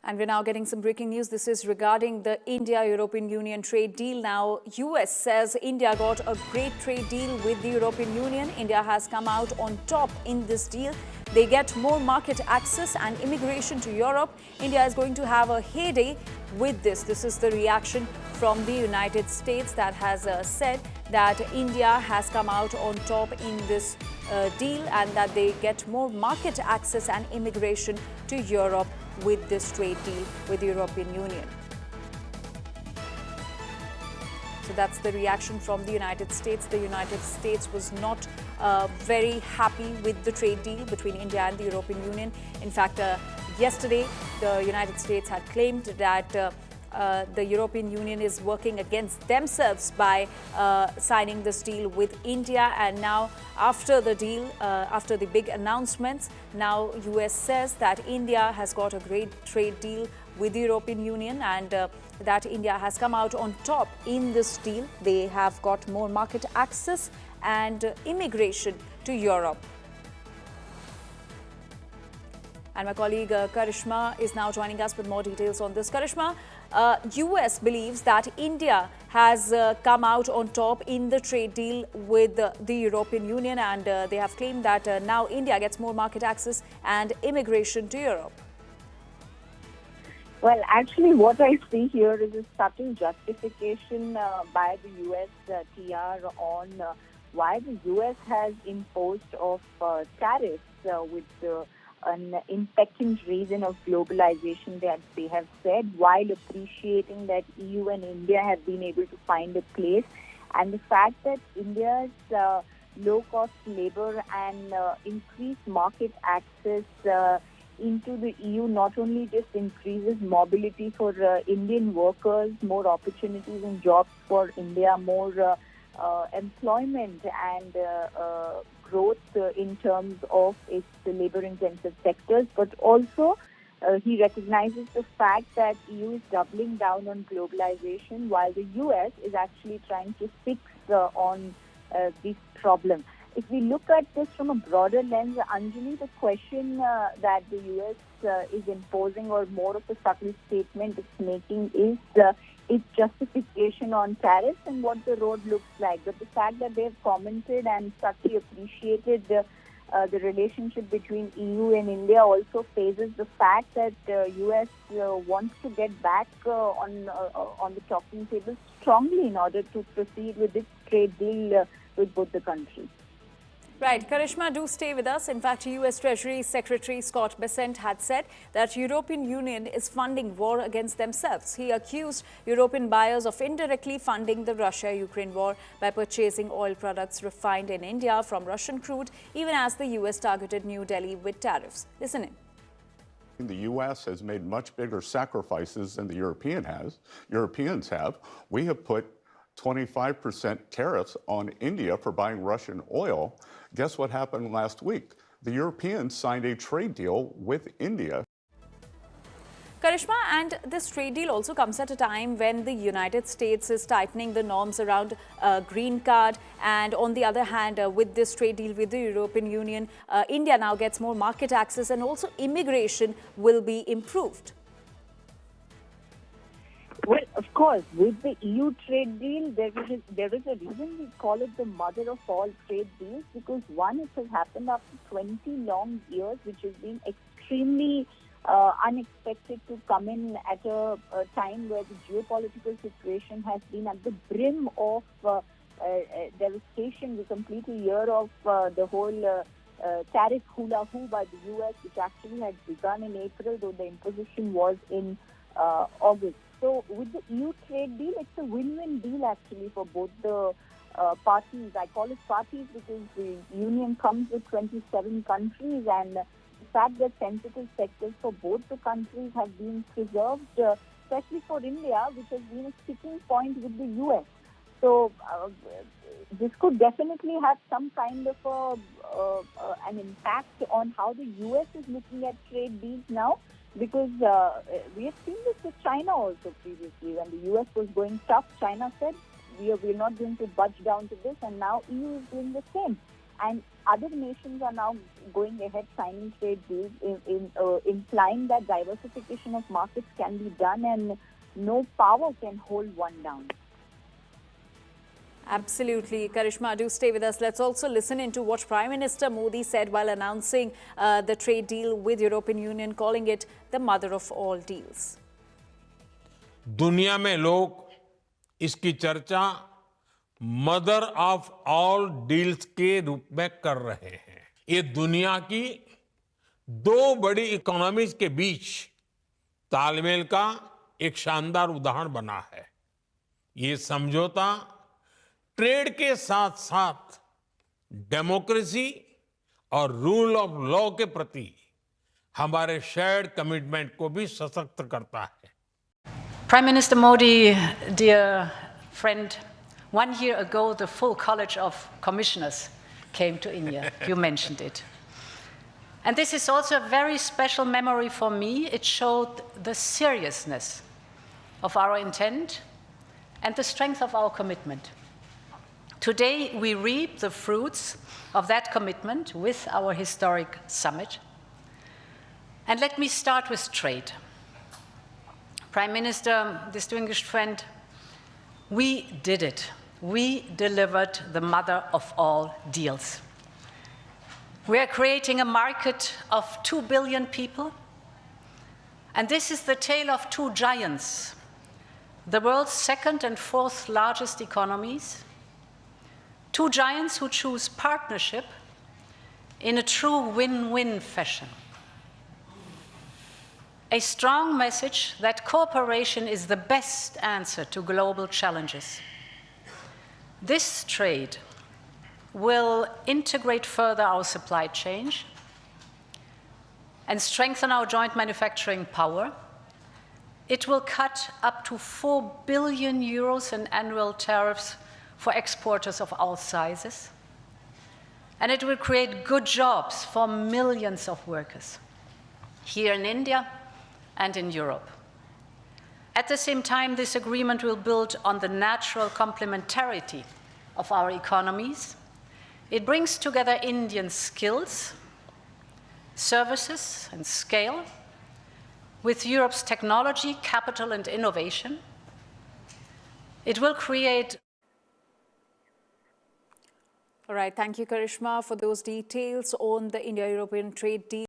And we're now getting some breaking news. This is regarding the India-European Union trade deal. Now, US says India got a great trade deal with the European Union. India has come out on top in this deal. They get more market access and immigration to Europe. India is going to have a heyday with this. This is the reaction from the United States that has said that India has come out on top in this deal and that they get more market access and immigration to Europe with this trade deal with the European Union. So that's the reaction from the United States. The United States was not very happy with the trade deal between India and the European Union. In fact, yesterday, the United States had claimed that the European Union is working against themselves by signing this deal with India. And now, after the deal, after the big announcements, now US says that India has got a great trade deal with the European Union and that India has come out on top in this deal. They have got more market access and immigration to Europe. And my colleague Karishma is now joining us with more details on this. Karishma, US believes that India has come out on top in the trade deal with the European Union, and they have claimed that now India gets more market access and immigration to Europe. Well, actually, what I see here is a subtle justification by the US TR on why the US has imposed of tariffs with an impectant reason of globalization that they have said, while appreciating that EU and India have been able to find a place, and the fact that India's low-cost labor and increased market access into the EU not only just increases mobility for Indian workers, more opportunities and jobs for India, more employment and growth in terms of its labor-intensive sectors, but also he recognizes the fact that EU is doubling down on globalization while the US is actually trying to fix on this problem. If we look at this from a broader lens, Anjali, the question that the US is imposing, or more of a subtle statement it's making, is its justification on tariffs and what the road looks like. But the fact that they've commented and subtly appreciated the relationship between EU and India also faces the fact that US wants to get back on the talking table strongly in order to proceed with this trade deal with both the countries. Right. Karishma, do stay with us. In fact, US Treasury Secretary Scott Bessent had said that European Union is funding war against themselves. He accused European buyers of indirectly funding the Russia-Ukraine war by purchasing oil products refined in India from Russian crude, even as the US targeted New Delhi with tariffs. Listen in. The U.S. has made much bigger sacrifices than the Europeans have. We have put 25% tariffs on India for buying Russian oil. Guess what happened last week? The Europeans signed a trade deal with India. Karishma, and this trade deal also comes at a time when the United States is tightening the norms around green card, and on the other hand, with this trade deal with the European Union, India now gets more market access and also immigration will be improved. Well, of course, with the EU trade deal, there is a reason we call it the mother of all trade deals, because one, it has happened after 20 long years, which has been extremely unexpected to come in at a time where the geopolitical situation has been at the brim of devastation. We complete a year of the whole tariff hula-hoo by the US, which actually had begun in April, though the imposition was in August. So with the EU trade deal, it's a win-win deal actually for both the parties. I call it parties because the union comes with 27 countries, and the fact that sensitive sectors for both the countries have been preserved, especially for India, which has been a sticking point with the US. So this could definitely have some kind of an impact on how the US is looking at trade deals now. Because we have seen this with China also previously. When the US was going tough, China said, we're not going to budge down to this, and now EU is doing the same. And other nations are now going ahead signing trade deals, implying that diversification of markets can be done and no power can hold one down. Absolutely. Karishma, do stay with us. Let's also listen into what Prime Minister Modi said while announcing the trade deal with European Union, calling it the mother of all deals. दुनिया में लोग इसकी चर्चा mother of all deals के रूप में कर रहे हैं। ये दुनिया की दो बड़ी इकोनॉमीज के बीच तालमेल का एक शानदार उदाहरण बना है। ये समझौता ट्रेड के साथ साथ डेमोक्रेसी और रूल ऑफ लॉ के प्रति हमारे शेयर्ड कमिटमेंट को भी सशक्त करता है। Prime Minister Modi, dear friend, 1 year ago the full College of Commissioners came to India. You mentioned it. And this is also a very special memory for me. It showed the seriousness of our intent and the strength of our commitment. Today we reap the fruits of that commitment with our historic summit. And let me start with trade. Prime Minister, distinguished friend, we did it. We delivered the mother of all deals. We are creating a market of 2 billion people, and this is the tale of two giants, the world's second and fourth largest economies, two giants who choose partnership in a true win-win fashion. A strong message that cooperation is the best answer to global challenges. This trade will integrate further our supply chain and strengthen our joint manufacturing power. It will cut up to 4 billion euros in annual tariffs for exporters of all sizes. And it will create good jobs for millions of workers here in India and in Europe. At the same time, this agreement will build on the natural complementarity of our economies. It brings together Indian skills, services, and scale with Europe's technology, capital, and innovation. It will create. All right. Thank you, Karishma, for those details on the India-European trade deal.